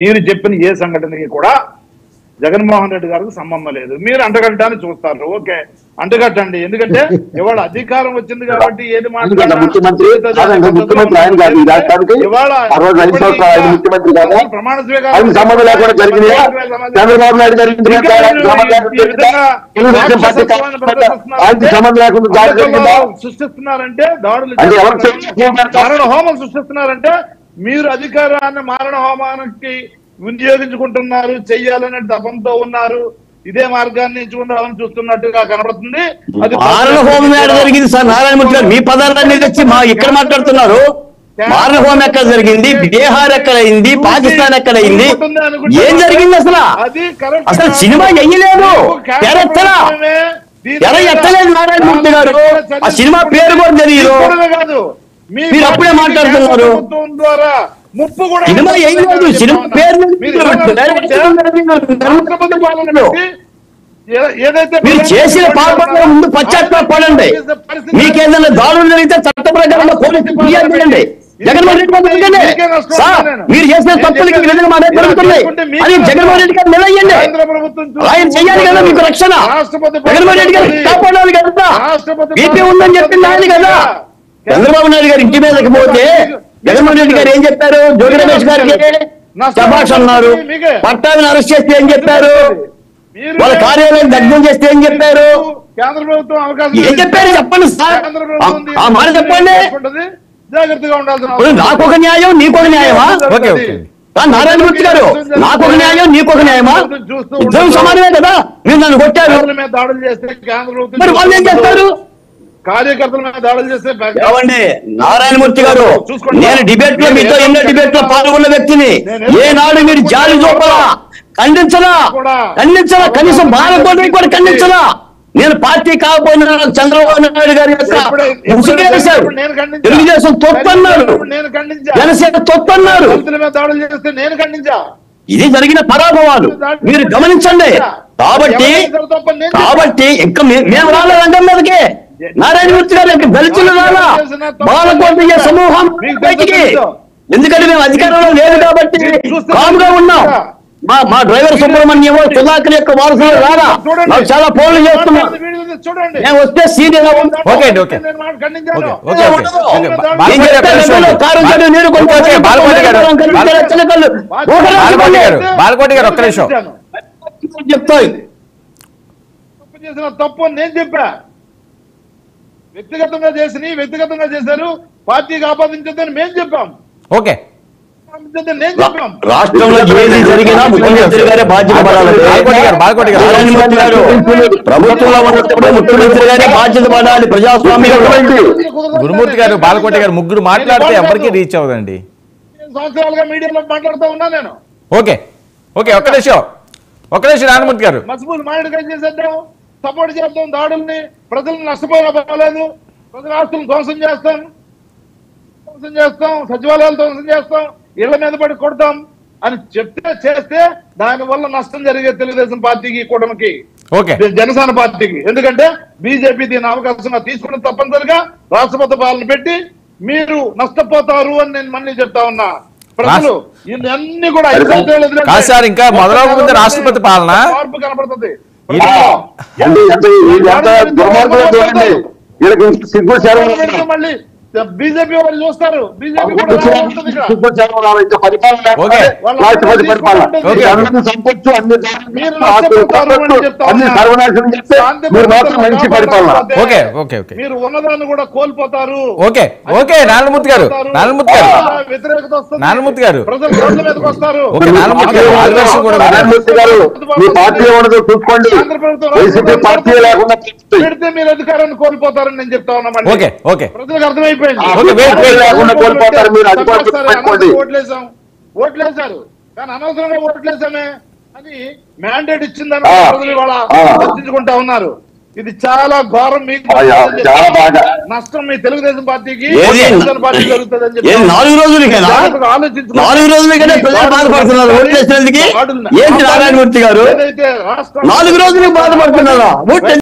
మీరు చెప్పిన ఏ సంఘటనకి కూడా జగన్మోహన్ రెడ్డి గారికి సంబంధం లేదు. మీరు అంటగట్టడానికి చూస్తారు. ఓకే, అంటగట్టండి. ఎందుకంటే ఇవాళ అధికారం వచ్చింది కాబట్టి ఏది ప్రమాణ స్వీకారం సృష్టిస్తున్నారంటే దాడులు మారణ హోమం సృష్టిస్తున్నారంటే మీరు అధికారాన్ని మారణ హోమానికి వినియోగించుకుంటున్నారు, చెయ్యాలనే తపంతో ఉన్నారు. ఇదే మార్గాన్ని ఎంచుకుందామని చూస్తున్నట్టుగా కనబడుతుంది. అది మారణ హోమం ఎక్కడ జరిగింది సార్? నారాయణమూర్తి గారు మీ పదార్థాన్ని తెచ్చి మా ఇక్కడ మాట్లాడుతున్నారు. మారణ హోమం ఎక్కడ జరిగింది? బీహార్ ఎక్కడ అయింది? పాకిస్తాన్ ఎక్కడ అయింది? ఏం జరిగింది అసలు? అసలు సినిమా వెయ్యలేదు, తెర ఎత్తలేదు నారాయణమూర్తి గారు. ఆ సినిమా పేరు కూడా తెలియదు, మీరు అప్పుడే మాట్లాడుతున్నారు. సినిమా వేయలేదు, సినిమా పేరు మీరు చేసిన పాపంలో ముందు పశ్చాత్తాపడండి. మీకేదైనా దాడులు జరిగితే చట్ట ప్రకారంగా పోలీసు ఫిర్యాదు చేయండి. జగన్మోహన్ రెడ్డి గారు సార్ మీరు చేసిన తప్పులకి విధంగా మా జరుగుతున్నాయి అని జగన్మోహన్ రెడ్డి గారు నిలయండి. ఆయన చెయ్యాలి కదా మీకు రక్షణ. జగన్మోహన్ రెడ్డి గారు కాపాడాలి కదా. బీపీ ఉందని చెప్పింది ఆయన కదా. చంద్రబాబు నాయుడు గారు ఇంటి మీదకి పోతే జగన్మోహన్ రెడ్డి గారు ఏం చెప్పారు? జోగి రమేష్ గారికి శభాష్ అన్నారు. పట్టాభిని అరెస్ట్ చేస్తే ఏం చెప్పారు? వాళ్ళ కార్యాలయం దగ్ధం చేస్తే ఏం చెప్పారు? ఏం చెప్పారు చెప్పండి సార్, ఆ మాట చెప్పండి. నాకొక న్యాయం నీకొక న్యాయమా? నారాయణమూర్తి గారు నాకొక న్యాయం నీకొక న్యాయమా? ఇద్దరు సమానమే కదా. మీరు నన్ను కొట్టారు, మరి వాళ్ళు ఏం చేస్తారు? కార్యకర్తల మీద దాడులు చేస్తే ఏమండి నారాయణమూర్తి గారు, నేను డిబేట్ లో మీతో ఎన్నో డిబేట్ లో పాల్గొన్న వ్యక్తిని. ఏనాడు మీరు జాలి చూపలా, ఖండించలా, కనీసం భారతదేశం కూడా ఖండించలా. నేను పార్టీ కాకపోయినా చంద్రబాబు నాయుడు గారి తెలుగుదేశం తొత్తన్నారు, జనసేన తొత్తన్నారు. ఇది జరిగిన పరాభవాలు మీరు గమనించండి. కాబట్టి ఇంకా మేము రాలే రంగం మీదకి. నారాయణమూర్తి గారు దళితులు రాలా, బాలకోట సమూహం బయటికి. ఎందుకంటే మేము అధికారంలో లేదు కాబట్టి కాముగా ఉన్నాం. మా డ్రైవర్ సుబ్రహ్మణ్యం సుధాకర్ యొక్క వారసులు రారా, నాకు చాలా ఫోన్లు చేస్తున్నాం. నేను వస్తే సీనియర్ చెప్తాయి. తప్పు నేను చెప్పా. వ్యక్తిగతంగా చేశారు, పార్టీకి ఆపాదించొద్దని మేము చెప్పాం. ఓకే, రాష్ట్రంలో ఏది జరిగినా ముఖ్యమంత్రి గారే బాధ్యత పడాలి. ప్రభుత్వంలో ఉన్నప్పుడు ముఖ్యమంత్రి గారే బాధ్యత పడాలి. ప్రజాస్వామ్యం. గురుమూర్తి గారు, బాలకోటి గారు ముగ్గురు మాట్లాడితే ఎవరికి రీచ్ అవ్వదండి. సంవత్సరాలుగా మీడియాలో మాట్లాడుతూ ఉన్నా నేను. ఓకే ఒక్క నిమిషం నారాయణమూర్తి గారు. మస్బూల్ మాట్లాడుగా చేసేద్దాం, సపోర్ట్ చేద్దాం, దాడుల్ని ప్రజలను నష్టపోయినా పర్వాలేదు, ప్రజల ఆస్తులను ధ్వంసం చేస్తాం, సచివాలయాలు ధ్వంసం చేస్తాం, ఇళ్ల మీద పడి కొడతాం అని చేస్తే దానివల్ల నష్టం జరిగే తెలుగుదేశం పార్టీకి, కూటమికి, జనసేన పార్టీకి. ఎందుకంటే బీజేపీ దీని అవకాశంగా తీసుకుని తప్పనిసరిగా రాష్ట్రపతి పాలన పెట్టి మీరు నష్టపోతారు అని నేను మళ్ళీ చెప్తా ఉన్నా. ప్రజలు ఇవన్నీ కూడా ఇంకా మొదలవుతుంది రాష్ట్రపతి పాలన. మార్పు కనపడుతుంది. మళ్ళీ బీజేపీ వాళ్ళు చూస్తారు. బీజేపీ మీరు ఉన్నదాన్ని కూడా కోల్పోతారు. నారాయణమూర్తి గారు ప్రజలు రోడ్ల మీదకి వస్తారు. పెడితే మీరు అధికారాన్ని కోల్పోతారని నేను చెప్తా ఉన్నా. ప్రజలకు అర్థమైపోయింది. ఓట్లేశారు కానీ అనవసరంగా ఓట్లేసామే అని మ్యాండేట్ ఇచ్చిందని ప్రజలు ఇవాళ చర్చించుకుంటా ఉన్నారు. ఇది చాలా ఘోరం. మీకు నష్టం మీ తెలుగుదేశం పార్టీకి, పార్టీ జరుగుతుందని చెప్పి 4 రోజులకి నారాయణమూర్తి గారు 4 రోజులు బాధపడుతున్నారు.